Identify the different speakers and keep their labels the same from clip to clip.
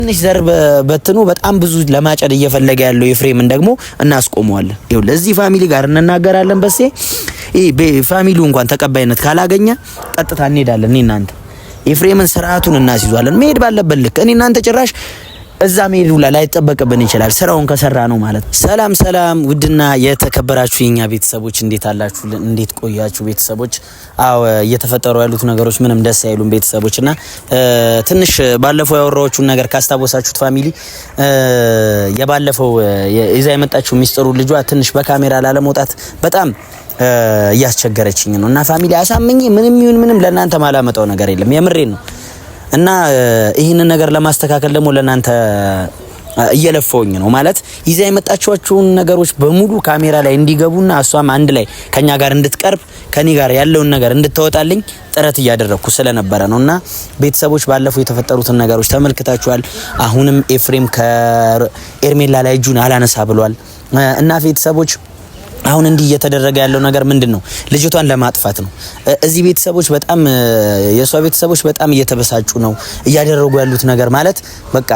Speaker 1: ትንሽ ዘር በትኑ በጣም ብዙ ለማጨድ እየፈለገ ያለው ኤፍሬምን ደግሞ እናስቆመዋለን። ይኸው ለዚህ ፋሚሊ ጋር እንናገራለን። በሴ ፋሚሊው እንኳን ተቀባይነት ካላገኘ ቀጥታ እንሄዳለን። እኔ እናንተ ኤፍሬምን ስርዓቱን እናስይዟለን። መሄድ ባለበት ልክ እኔ እናንተ ጭራሽ እዛ መሄዱ ላይ ተጠበቀብን ይችላል ስራውን ከሰራ ነው ማለት። ሰላም ሰላም፣ ውድና የተከበራችሁ የኛ ቤተሰቦች እንዴት አላችሁ? እንዴት ቆያችሁ ቤተሰቦች? አዎ እየተፈጠሩ ያሉት ነገሮች ምንም ደስ አይሉም ቤተሰቦችና ትንሽ ባለፈው ያወራዎቹን ነገር ካስታወሳችሁት ፋሚሊ የባለፈው ይዛ የመጣችው ሚስጥሩ ልጇ ትንሽ በካሜራ ላለመውጣት በጣም እያስቸገረችኝ ነው እና ፋሚሊ አሳምኝ ምንም ይሁን ምንም ለእናንተ ማላመጣው ነገር የለም የምሬን ነው። እና ይሄንን ነገር ለማስተካከል ደግሞ ለናንተ እየለፈውኝ ነው ማለት ይዛ የመጣችኋቸውን ነገሮች በሙሉ ካሜራ ላይ እንዲገቡና እሷም አንድ ላይ ከኛ ጋር እንድትቀርብ ከኔ ጋር ያለውን ነገር እንድትወጣልኝ ጥረት እያደረኩ ስለነበረ ነውና ቤተሰቦች ባለፈው የተፈጠሩትን ነገሮች ተመልክታችኋል። አሁንም ኤፍሬም ከኤርሜላ ላይ እጁን አላነሳ ብሏል እና ቤተሰቦች አሁን እንዲህ እየተደረገ ያለው ነገር ምንድነው? ልጅቷን ለማጥፋት ነው። እዚህ ቤተሰቦች በጣም የሷ ቤተሰቦች በጣም እየተበሳጩ ነው እያደረጉ ያሉት ነገር ማለት በቃ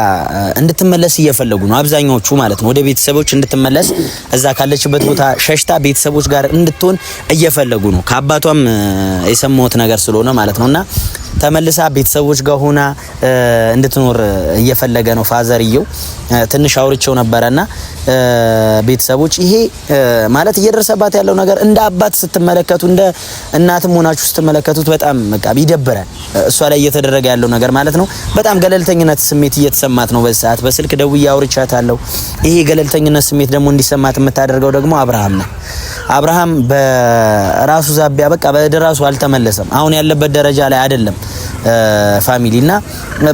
Speaker 1: እንድትመለስ እየፈለጉ ነው አብዛኞቹ ማለት ነው። ወደ ቤተሰቦች እንድትመለስ እዛ ካለችበት ቦታ ሸሽታ ቤተሰቦች ጋር እንድትሆን እየፈለጉ ነው። ከአባቷም የሰማሁት ነገር ስለሆነ ማለት ነውና ተመልሳ ቤተሰቦች ጋር ሆና እንድትኖር እየፈለገ ነው ፋዘርየው። ትንሽ አውርቼው ነበርና ቤተሰቦች ይሄ ማለት እየደረሰባት ያለው ነገር እንደ አባት ስትመለከቱ እንደ እናትም ሆናችሁ ስትመለከቱት በጣም በቃ ይደብራል። እሷ ላይ እየተደረገ ያለው ነገር ማለት ነው። በጣም ገለልተኝነት ስሜት እየተሰማት ነው በዚህ ሰዓት። በስልክ ደውዬ አውርቻታለሁ። ይሄ ገለልተኝነት ስሜት ደግሞ እንዲሰማት የምታደርገው ደግሞ አብርሃም ነው። አብርሃም በራሱ ዛቢያ በቃ በደራሱ አልተመለሰም። አሁን ያለበት ደረጃ ላይ አይደለም ፋሚሊና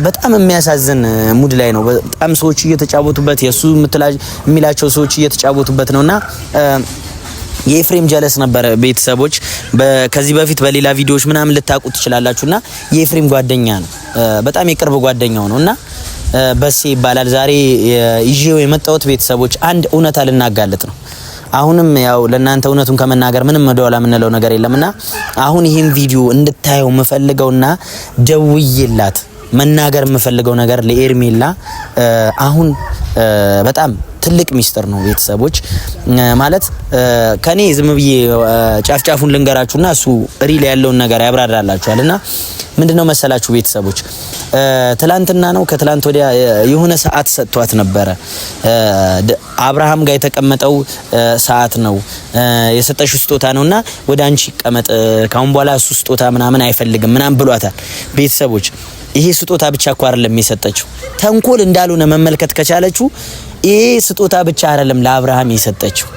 Speaker 1: በጣም የሚያሳዝን ሙድ ላይ ነው። በጣም ሰዎች እየተጫወቱበት የሱ የሚላቸው ሰዎች እየተጫወቱበት ነውና የኤፍሬም ጀለስ ነበር ቤተሰቦች። ከዚህ በፊት በሌላ ቪዲዮዎች ምናምን ልታቁት ትችላላችሁና የኤፍሬም ጓደኛ ነው፣ በጣም የቅርብ ጓደኛው ነውና በሴ ይባላል። ዛሬ ይዤው የመጣሁት ቤተሰቦች አንድ እውነታ ልናጋለጥ ነው። አሁንም ያው ለእናንተ እውነቱን ከመናገር ምንም ወደኋላ የምንለው ነገር የለምና አሁን ይሄን ቪዲዮ እንድታየው የምፈልገውና ደውዬላት መናገር የምፈልገው ነገር ለኤርሜላ አሁን በጣም ትልቅ ሚስጥር ነው ቤተሰቦች። ማለት ከኔ ዝም ብዬ ጫፍጫፉን ልንገራችሁና እሱ ሪል ያለውን ነገር ያብራራላችኋልና ምንድነው መሰላችሁ ቤተሰቦች፣ ትላንትና ነው ከትላንት ወዲያ የሆነ ሰዓት ሰጥቷት ነበረ። አብርሃም ጋር የተቀመጠው ሰዓት ነው የሰጠሽው ስጦታ ነውና ወደ አንቺ ቀመጥ፣ ካሁን በኋላ እሱ ስጦታ ምናምን አይፈልግም ምናምን ብሏታል ቤተሰቦች። ይሄ ስጦታ ብቻ እኮ አይደለም የሰጠችው፣ ተንኮል እንዳልሆነ መመልከት ከቻለችው ይሄ ስጦታ ብቻ አይደለም ለአብርሃም የሰጠችው፣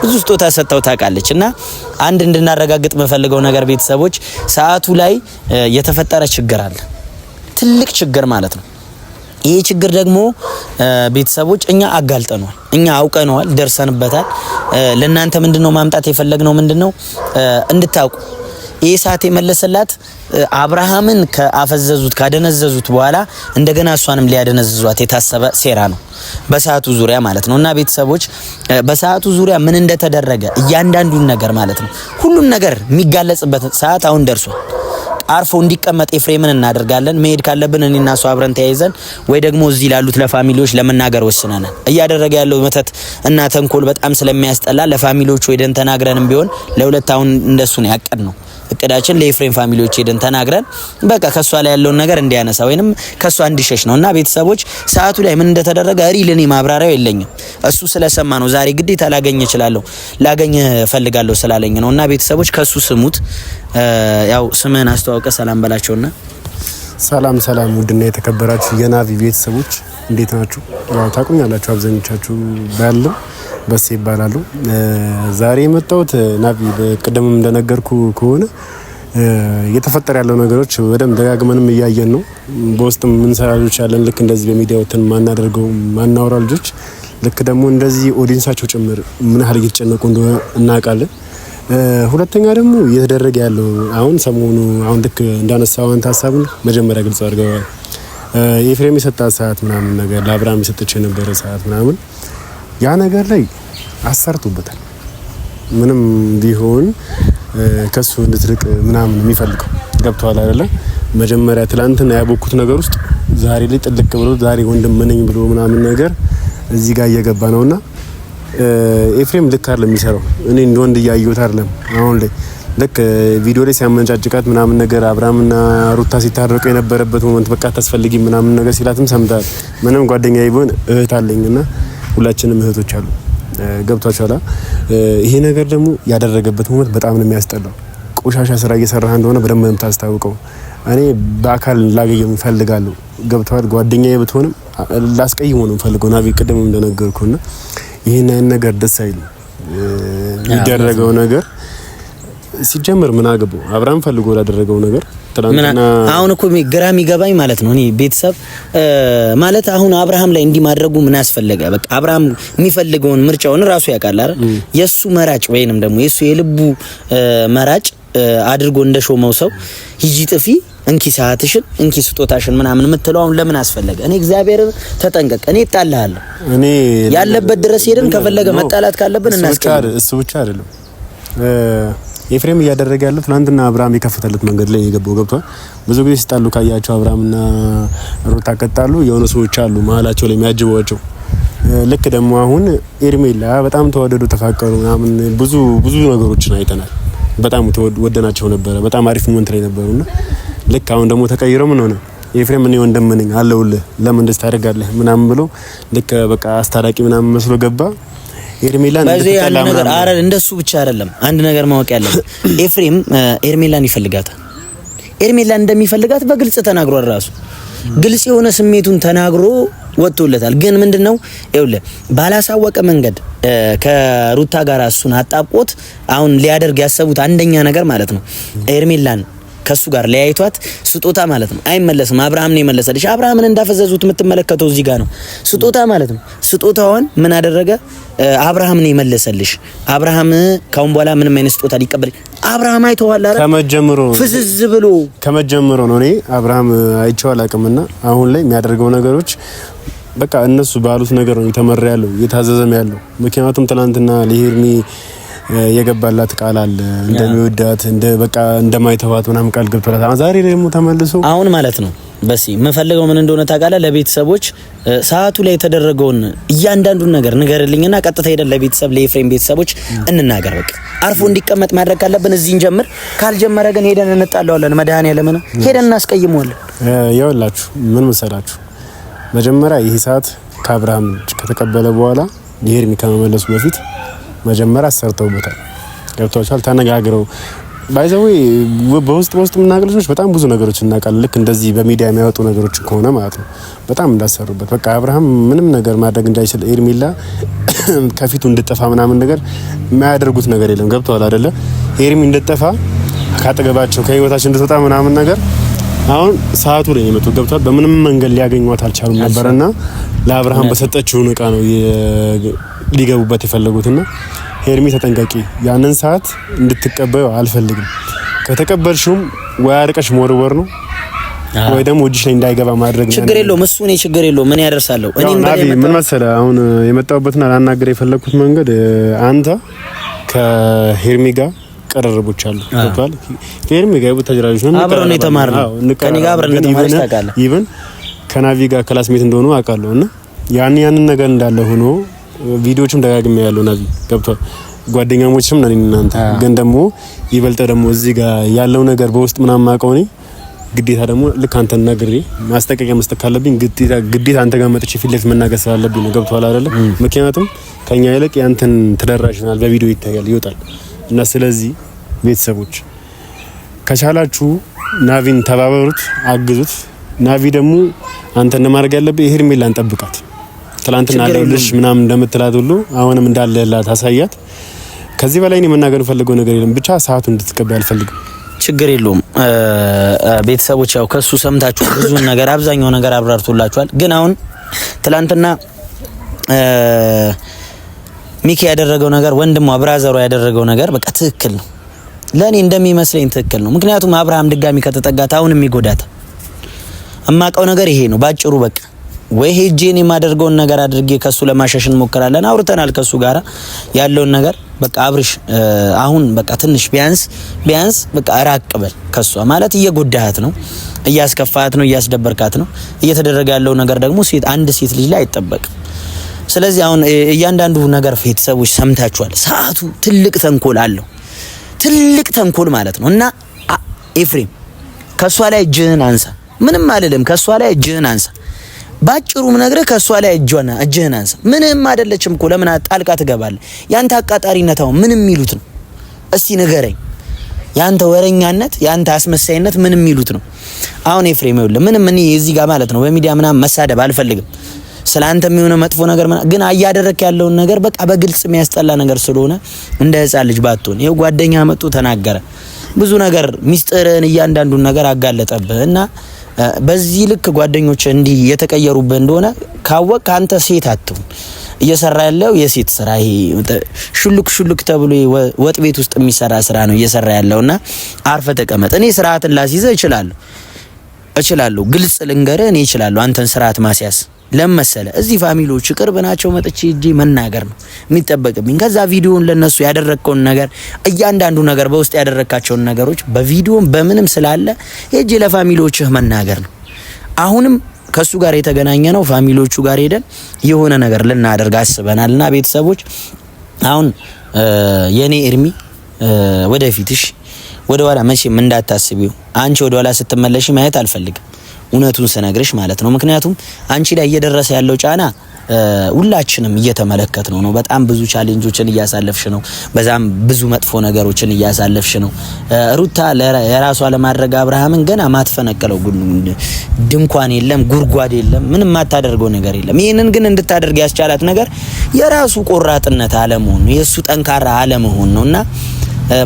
Speaker 1: ብዙ ስጦታ ሰጣው ታውቃለች። እና አንድ እንድናረጋግጥ የምፈልገው ነገር ቤተሰቦች፣ ሰዓቱ ላይ የተፈጠረ ችግር አለ፣ ትልቅ ችግር ማለት ነው። ይሄ ችግር ደግሞ ቤተሰቦች እኛ አጋልጠነዋል፣ እኛ አውቀነዋል፣ ደርሰንበታል። ለእናንተ ምንድነው ማምጣት የፈለግነው ምንድነው እንድታውቁ። ይሄ ሰዓት የመለሰላት አብርሃምን ካፈዘዙት ካደነዘዙት በኋላ እንደገና እሷንም ሊያደነዝዟት የታሰበ ሴራ ነው በሰዓቱ ዙሪያ ማለት ነውና ቤተሰቦች በሰዓቱ ዙሪያ ምን እንደተደረገ እያንዳንዱን ነገር ማለት ነው ሁሉም ነገር የሚጋለጽበት ሰዓት አሁን ደርሷል። አርፎ እንዲቀመጥ ኤፍሬምን እናደርጋለን። መሄድ ካለብን እኔና እሱ አብረን ተያይዘን ወይ ደግሞ እዚህ ላሉት ለፋሚሊዎች ለመናገር ወስነናል። እያደረገ ያለው መተት እና ተንኮል በጣም ስለሚያስጠላ ለፋሚሊዎች ወይደን ተናግረንም ቢሆን ለሁለት አሁን እንደሱ ነው ያቀድነው እቅዳችን። ለኤፍሬም ፋሚሊዎች ሄደን ተናግረን በቃ ከሷ ላይ ያለውን ነገር እንዲያነሳ ወይንም ከሷ እንዲሸሽ ነውና ቤተሰቦች ሰዓቱ ላይ ምን እንደተደረገ ሪል እኔ ማብራሪያው የለኝም። እሱ ስለሰማ ነው ዛሬ ግዴታ ላገኝ እችላለሁ ላገኝ ፈልጋለሁ ስላለኝ ነውና ቤተሰቦች ከሱ ስሙት። ያው ስምህን አስተዋውቀ ሰላም በላቸውና።
Speaker 2: ሰላም ሰላም፣ ውድና የተከበራችሁ የናቪ ቤተሰቦች እንዴት ናችሁ? ያው ታቁኛላችሁ አብዛኞቻችሁ ባለው በስ ይባላሉ። ዛሬ የመጣሁት ናቪ በቀደም እንደነገርኩ ከሆነ እየተፈጠረ ያለው ነገሮች በደንብ ደጋግመንም እያየን ነው። በውስጥም ምን ሰራጆች ያለን ልክ እንደዚህ በሚዲያ ወጥተን ማናደርገው ማናወራ ልጆች ልክ ደግሞ እንደዚህ ኦዲየንሳቸው ጭምር ምን ያህል እየተጨነቁ እንደሆነ እናውቃለን። ሁለተኛ ደግሞ እየተደረገ ያለው አሁን ሰሞኑ አሁን ልክ እንዳነሳው አንተ ሀሳቡን መጀመሪያ ግልጽ አድርገዋል። ኤፍሬም የሰጣት ሰዓት ምናምን ነገር ለአብርሃም የሰጠችው የነበረ ሰዓት ምናምን ያ ነገር ላይ አሰርቶበታል። ምንም ቢሆን ከሱ እንድትርቅ ምናምን የሚፈልገው ገብቷል አይደለ? መጀመሪያ ትላንትና ያቦኩት ነገር ውስጥ ዛሬ ላይ ጥልቅ ብሎ ዛሬ ወንድም ነኝ ብሎ ምናምን ነገር እዚህ ጋር እየገባ ነውና ኤፍሬም ልክ አይደለም የሚሰራው። እኔ እንደ ወንድ እያየሁት አይደለም። አሁን ላይ ልክ ቪዲዮ ላይ ሲያመንጫጭቃት ምናምን ነገር አብርሃምና ሩታ ሲታረቁ የነበረበት ሞመንት በቃ ታስፈልጊ ምናምን ነገር ሲላትም ሰምታል። ምንም ጓደኛዬ ቢሆን እህት አለኝና ሁላችንም እህቶች አሉ። ገብቷችኋል? ይሄ ነገር ደግሞ ያደረገበት ሞመንት በጣም ነው የሚያስጠላው። ቆሻሻ ስራ እየሰራህ እንደሆነ በደንብ ነው የምታስታውቀው። እኔ በአካል ላገኘው እፈልጋለሁ። ገብቷል? ጓደኛዬ ብትሆንም ላስቀይመው ነው የምፈልገው። ናቪ ቅድም እንደነገርኩና ይሄን ነገር ደስ አይልም የሚደረገው ነገር ሲጀምር ምን አገባው አብርሃም ፈልጎ ላደረገው ነገር ትናንትና
Speaker 1: አሁን እኮ ግራ የሚገባኝ ማለት ነው። እኔ ቤተሰብ ማለት አሁን አብርሃም ላይ እንዲህ ማድረጉ ምን አስፈለገ? በቃ አብርሃም የሚፈልገውን ምርጫውን ራሱ ያውቃል አይደል? የሱ መራጭ ወይንም ደግሞ የሱ የልቡ መራጭ አድርጎ እንደሾመው ሰው ሂጂ ጥፊ እንኪ ሰዓትሽን እንኪ ስጦታሽን ምናምን የምትለው አሁን ለምን አስፈለገ? እኔ እግዚአብሔር ተጠንቀቅ፣ እኔ እጣልሃለሁ። እኔ ያለበት ድረስ ሄደን ከፈለገ መጣላት ካለብን እናስቀር።
Speaker 2: እሱ ብቻ አይደለም ኤፍሬም እያደረገ ያለው ትናንትና አብርሃም የከፈተለት መንገድ ላይ የገባው ገብቷል። ብዙ ጊዜ ሲጣሉ ካያቸው አብርሃምና ሩታ ቀጣሉ የሆነ ሰዎች አሉ መሀላቸው ላይ የሚያጅቧቸው። ልክ ደግሞ አሁን ኤርሜላ በጣም ተዋደዱ፣ ተፋቀሩ ምናምን ብዙ ነገሮችን አይተናል። በጣም ወደናቸው ነበረ። በጣም አሪፍ ሞመንት ላይ ነበሩና ልክ አሁን ደግሞ ተቀይረው ምን ሆነ ኤፍሬም እኔ ወንድም ነኝ አለውልህ ለምን እንደዚህ ታደርጋለህ ምናምን ብሎ ልክ በቃ አስታራቂ ምናምን መስሎ ገባ። ኤርሜላን እንደተጣላ ምናምን
Speaker 1: አረ እንደሱ ብቻ አይደለም። አንድ ነገር ማወቅ ያለብን ኤፍሬም ኤርሜላን ይፈልጋታል። ኤርሜላን እንደሚፈልጋት በግልጽ ተናግሯል። ራሱ ግልጽ የሆነ ስሜቱን ተናግሮ ወጥቶለታል። ግን ምንድነው ይኸውልህ ባላሳወቀ መንገድ ከሩታ ጋር እሱን አጣብቆት አሁን ሊያደርግ ያሰቡት አንደኛ ነገር ማለት ነው ኤርሜላን ከሱ ጋር ለያይቷት ስጦታ ማለት ነው አይመለስም። አብርሃም ነው የመለሰልሽ። አብርሃምን እንዳፈዘዙት የምትመለከተው እዚህ ጋር ነው። ስጦታ ማለት ነው። ስጦታውን ምን አደረገ? አብርሃም ነው የመለሰልሽ። አብርሃም ካሁን በኋላ ምንም አይነት ስጦታ ሊቀበል አብርሃም አይተዋል አይደል?
Speaker 2: ከመጀመሩ
Speaker 1: ፍዝዝ ብሎ
Speaker 2: ከመጀመሩ ነው። እኔ አብርሃም አይቼው አላውቅምና አሁን ላይ የሚያደርገው ነገሮች በቃ እነሱ ባሉት ነገር ነው የተመራ ያለው የታዘዘም ያለው። ምክንያቱም ትናንትና ለሄርሚ የገባላት ቃል አለ እንደሚወዳት በቃ እንደማይተዋት ምናምን ቃል ገብቶላታል። ዛሬ ደግሞ ተመልሶ አሁን
Speaker 1: ማለት ነው በሲ የምፈልገው ምን እንደሆነ ታውቃለህ? ለቤተሰቦች ሰዓቱ ላይ የተደረገውን እያንዳንዱን ነገር ንገርልኝና ቀጥታ ሄደን ለቤተሰብ ለኤፍሬም ቤተሰቦች እንናገር። በቃ አርፎ እንዲቀመጥ ማድረግ ካለብን እዚህ እንጀምር። ካልጀመረ ግን ሄደን እንጣላዋለን። መድኃኒዓለምን ሄደን እናስቀይመዋለን።
Speaker 2: ይኸውላችሁ ምን መሰላችሁ መጀመሪያ ይሄ ሰዓት ከአብርሃም ከተቀበለ በኋላ ለሄርሚ ከመመለሱ በፊት መጀመሪያ አሰርተውበታል። ገብቷቸዋል። ተነጋግረው ባይዘው በውስጥ የምናገር ልጆች በጣም ብዙ ነገሮች እናውቃለን። ልክ እንደዚህ በሚዲያ የሚያወጡ ነገሮች ከሆነ ማለት ነው በጣም እንዳሰሩበት በቃ አብርሃም ምንም ነገር ማድረግ እንዳይችል ኤርሜላ ከፊቱ እንድጠፋ ምናምን ነገር የማያደርጉት ነገር የለም። ገብቷል አይደለ? ኤርሚ እንድጠፋ ካጠገባቸው ከህይወታችን እንድትወጣ ምናምን ነገር አሁን ሰዓቱ ላይ የመጡ ገብቷል። በምንም መንገድ ሊያገኟት አልቻሉም ነበርና ለአብርሃም በሰጠችው ዕቃ ነው ሊገቡበት የፈለጉትና ሄርሚ ተጠንቀቂ፣ ያንን ሰዓት እንድትቀበዩ አልፈልግም። ከተቀበልሽውም ወይ አርቀሽ መወርወር ነው ወይ ደግሞ እጅሽ ላይ እንዳይገባ ማድረግ ነው።
Speaker 1: ችግር የለውም እሱ ነው ችግር የለውም። ምን ያደርሳለሁ እኔም
Speaker 2: ምን መሰለህ አሁን የመጣሁበትና ላናገር የፈለኩት መንገድ አንተ ከሄርሚ ጋር ቀረርቦች አሉ ተባለ። ሄርሚ ጋር በተጀራጆች ነው
Speaker 1: አብረን የተማርነው ከኔ ጋር አብረን የተማርነው ታውቃለህ።
Speaker 2: ኢቭን ከናቪ ጋር ክላስሜት እንደሆኑ አውቃለሁና ያንን ነገር እንዳለ ሆኖ ቪዲዮዎችም ደጋግሜ ያለው ናቪ ገብቷል። ጓደኛሞችም ነን እናንተ ግን ደግሞ ይበልጥ ደግሞ እዚህ ጋር ያለው ነገር በውስጥ ምናምን ማቀው ነኝ ግዴታ ደግሞ ልክ አንተ ነግሬ ማስጠንቀቂያ መስጠት ካለብኝ ግዴታ አንተ ጋር መጥቼ ፊት ለፊት መናገር ስላለብኝ ነው። ገብቷል አይደለ? ምክንያቱም ከኛ ይልቅ ያንተን ተደራሽናል በቪዲዮ ይታያል ይወጣል። እና ስለዚህ ቤተሰቦች ከቻላችሁ ናቪን ተባበሩት፣ አግዙት። ናቪ ደግሞ አንተ እንደማድረግ ያለብህ ሄርሜላን ጠብቃት። ትላንትና አለልሽ ምናምን እንደምትላት ሁሉ አሁንም እንዳለላት አሳያት። ከዚህ በላይ እኔ መናገር ፈልገው ነገር የለም። ብቻ ሰዓቱ እንድትቀበል አልፈልግም።
Speaker 1: ችግር የለውም። ቤተሰቦች ያው ከሱ ሰምታችሁ ብዙ ነገር አብዛኛው ነገር አብራርቶላችኋል። ግን አሁን ትላንትና ሚኪ ያደረገው ነገር ወንድሙ ብራዘሩ ያደረገው ነገር በቃ ትክክል ነው። ለኔ እንደሚመስለኝ ትክክል ነው። ምክንያቱም አብርሃም ድጋሚ ከተጠጋት አሁንም ይጎዳታል። እማቀው ነገር ይሄ ነው ባጭሩ። በቃ ወይ ሄጄ እኔ የማደርገውን ነገር አድርጌ ከሱ ለማሻሽ እንሞክራለን። አውርተናል ከሱ ጋራ ያለውን ነገር በቃ አብርሽ አሁን በቃ ትንሽ ቢያንስ በቃ ራቅበል ከሷ ማለት እየጎዳሃት ነው፣ እያስከፋት ነው፣ እያስደበርካት ነው። እየተደረገ ያለው ነገር ደግሞ አንድ ሴት ልጅ ላይ አይጠበቅም። ስለዚህ አሁን እያንዳንዱ ነገር ቤተሰቦች ሰምታችኋል። ሰዓቱ ትልቅ ተንኮል አለው፣ ትልቅ ተንኮል ማለት ነው። እና ኤፍሬም ከሷ ላይ እጅህን አንሳ። ምንም አይደለም፣ ከሷ ላይ እጅህን አንሳ። ባጭሩም ነግረህ ከሷ ላይ እጅህን አንሳ። ምንም አይደለችም እኮ ለምን ጣልቃ ትገባለህ? ያንተ አቃጣሪነት አሁን ምንም የሚሉት ነው? እስቲ ንገረኝ። ያንተ ወረኛነት፣ ያንተ አስመሳይነት ምንም የሚሉት ነው? አሁን ኤፍሬም ይኸውልህ፣ ምንም እኔ እዚህ ጋር ማለት ነው በሚዲያ ምናምን መሳደብ አልፈልግም። ስላንተ የሚሆነ መጥፎ ነገር ግን እያደረክ ያለውን ነገር በቃ በግልጽ የሚያስጠላ ነገር ስለሆነ እንደ ሕፃን ልጅ ባትሆን። ይኸው ጓደኛ መጡ ተናገረ፣ ብዙ ነገር ሚስጥርን እያንዳንዱን ነገር አጋለጠብህ እና በዚህ ልክ ጓደኞች እንዲህ የተቀየሩብህ እንደሆነ ካወቅ አንተ ሴት አትሁን። እየሰራ ያለው የሴት ስራ ይሄ ሹልክ ተብሎ ወጥ ቤት ውስጥ የሚሰራ ስራ ነው እየሰራ ያለውና አርፈ ተቀመጥ። እኔ ስርዓትን ላስይዘ እችላለሁ፣ ግልጽ ልንገርህ፣ እኔ እችላለሁ አንተን ስርዓት ማስያዝ። ለምሳሌ እዚህ ፋሚሊዎች ቅርብ ናቸው፣ መጥቼ እጄ መናገር ነው የሚጠበቅብኝ። ከዛ ቪዲዮን ለነሱ ያደረከውን ነገር እያንዳንዱ ነገር በውስጥ ያደረካቸውን ነገሮች በቪዲዮም በምንም ስላለ ሄጄ ለፋሚሊዎችህ መናገር ነው። አሁንም ከሱ ጋር የተገናኘ ነው ፋሚሊዎቹ ጋር ሄደን የሆነ ነገር ልናደርግ አስበናልና ቤተሰቦች አሁን የኔ ኤርሚ ወደፊትሽ ወደ ኋላ መቼም እንዳታስቢው። አንቺ ወደ ኋላ ስትመለሺ ማየት አልፈልግም፣ እውነቱን ስነግርሽ ማለት ነው። ምክንያቱም አንቺ ላይ እየደረሰ ያለው ጫና ሁላችንም እየተመለከት ነው። በጣም ብዙ ቻሌንጆችን እያሳለፍሽ ነው። በዛም ብዙ መጥፎ ነገሮችን እያሳለፍሽ ነው። ሩታ የራሷ ለማድረግ አብርሃምን ገና ማትፈነቀለው ድንኳን የለም፣ ጉርጓድ የለም፣ ምንም ማታደርገው ነገር የለም። ይሄንን ግን እንድታደርግ ያስቻላት ነገር የራሱ ቆራጥነት አለመሆን፣ የሱ ጠንካራ አለመሆን ነውና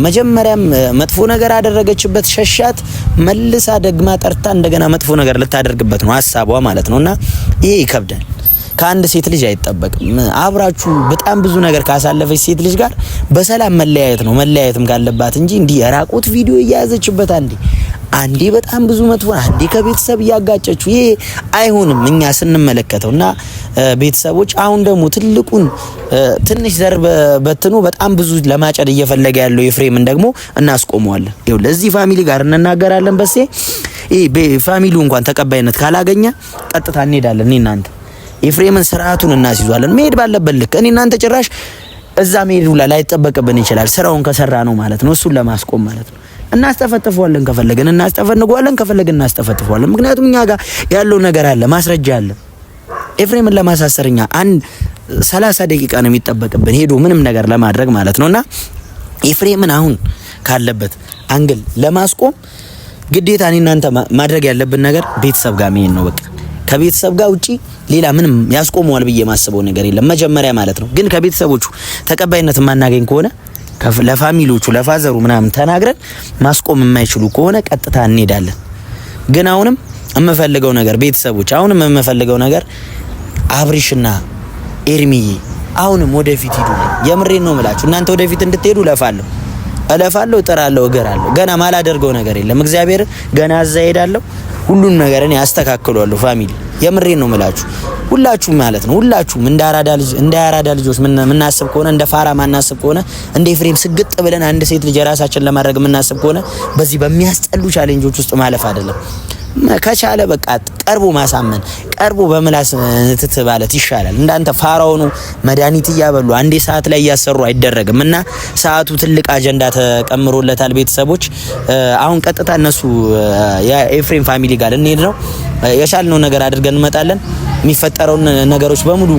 Speaker 1: መጀመሪያም መጥፎ ነገር አደረገችበት፣ ሸሻት፣ መልሳ ደግማ ጠርታ እንደገና መጥፎ ነገር ልታደርግበት ነው ሐሳቧ ማለት ነውና ይሄ ይከብዳል። ከአንድ ሴት ልጅ አይጠበቅም። አብራችሁ በጣም ብዙ ነገር ካሳለፈች ሴት ልጅ ጋር በሰላም መለያየት ነው መለያየትም ካለባት እንጂ እንዲህ የራቁት ቪዲዮ እያያዘችበት አንዴ በጣም ብዙ መጥፎ አንዴ ከቤተሰብ እያጋጨችው ይሄ አይሆንም እኛ ስንመለከተውና ቤተሰቦች አሁን ደግሞ ትልቁን ትንሽ ዘር በትኑ በጣም ብዙ ለማጨድ እየፈለገ ያለው ኤፍሬምን ደግሞ እናስቆመዋለን። ይኸው ለዚህ ፋሚሊ ጋር እንናገራለን። በሴ ፋሚሊው እንኳን ተቀባይነት ካላገኘ ቀጥታ እንሄዳለን። እኔ እናንተ ኤፍሬምን ስርዓቱን እናስይዟለን። መሄድ ባለበት ልክ እኔ እናንተ ጭራሽ እዛ መሄድ ላይ ተጠበቅብን ይችላል። ስራውን ከሰራ ነው ማለት ነው፣ እሱን ለማስቆም ማለት ነው። እናስተፈጥፈዋለን፣ ከፈለገን እናስተፈንገዋለን፣ ከፈለገን እናስተፈጥፈዋለን። ምክንያቱም እኛ ጋር ያለው ነገር አለ፣ ማስረጃ አለ። ኤፍሬምን ለማሳሰርኛ 30 ደቂቃ ነው የሚጠበቅብን ሄዶ ምንም ነገር ለማድረግ ማለት ነውና ኤፍሬምን አሁን ካለበት አንግል ለማስቆም ግዴታ እኔ እናንተ ማድረግ ያለብን ነገር ቤተሰብ ጋር መሄድ ነው። በቃ ከቤተሰብ ጋር ውጪ ሌላ ምንም ያስቆመዋል ብዬ ማስበው ነገር የለም መጀመሪያ ማለት ነው። ግን ከቤተሰቦቹ ተቀባይነት የማናገኝ ከሆነ ለፋሚሊዎቹ ለፋዘሩ ምናምን ተናግረን ማስቆም የማይችሉ ከሆነ ቀጥታ እንሄዳለን። ግን አሁንም የምፈልገው ነገር ቤተሰቦች አሁንም የምፈልገው ነገር አብሪሽና ኤርሚዬ አሁንም ወደፊት ሂዱ። የምሬን ነው የምላችሁ። እናንተ ወደፊት እንድትሄዱ እለፋለሁ፣ እጥራለሁ፣ እገራለሁ። ገና ማላደርገው ነገር የለም። እግዚአብሔር ገና እዛ ሄዳለሁ፣ ሁሉን ነገርን ያስተካክሏለሁ። ፋሚሊ የምሬን ነው የምላችሁ። ሁላችሁም ማለት ነው ሁላችሁም እንደ አራዳ ልጆች ምናስብ ከሆነ እንደ ፋራ ማናስብ ከሆነ እንደ ኤፍሬም ስግጥ ብለን አንድ ሴት ልጅ ራሳችን ለማድረግ ምናስብ ከሆነ በዚህ በሚያስጠሉ ቻሌንጆች ውስጥ ማለፍ አይደለም። ከቻለ በቃ ቀርቦ ማሳመን ቀርቦ በመላስ ትት ማለት ይሻላል። እንዳንተ ፋራውኑ መድኃኒት እያበሉ አንዴ ሰዓት ላይ እያሰሩ አይደረግም እና ሰዓቱ ትልቅ አጀንዳ ተቀምሮለታል። ቤተሰቦች አሁን ቀጥታ እነሱ የኤፍሬም ፋሚሊ ጋር እንሄድ ነው። የቻልነው ነገር አድርገን እንመጣለን። የሚፈጠረውን ነገሮች በሙሉ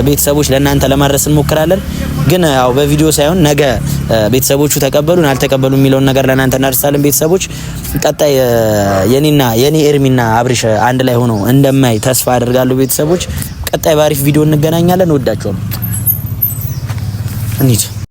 Speaker 1: ቤተሰቦች ለእናንተ ለማድረስ እንሞክራለን። ግን ያው በቪዲዮ ሳይሆን ነገ ቤተሰቦቹ ተቀበሉን አልተቀበሉ የሚለውን ነገር ለእናንተ እናደርሳለን። ቤተሰቦች ቀጣይ የኔ ኤርሚና አብሪሽ አንድ ላይ ሆነው እንደማይ ተስፋ አደርጋለሁ። ቤተሰቦች ቀጣይ ባሪፍ ቪዲዮ እንገናኛለን። ወዳችኋለሁ። እንሂድ።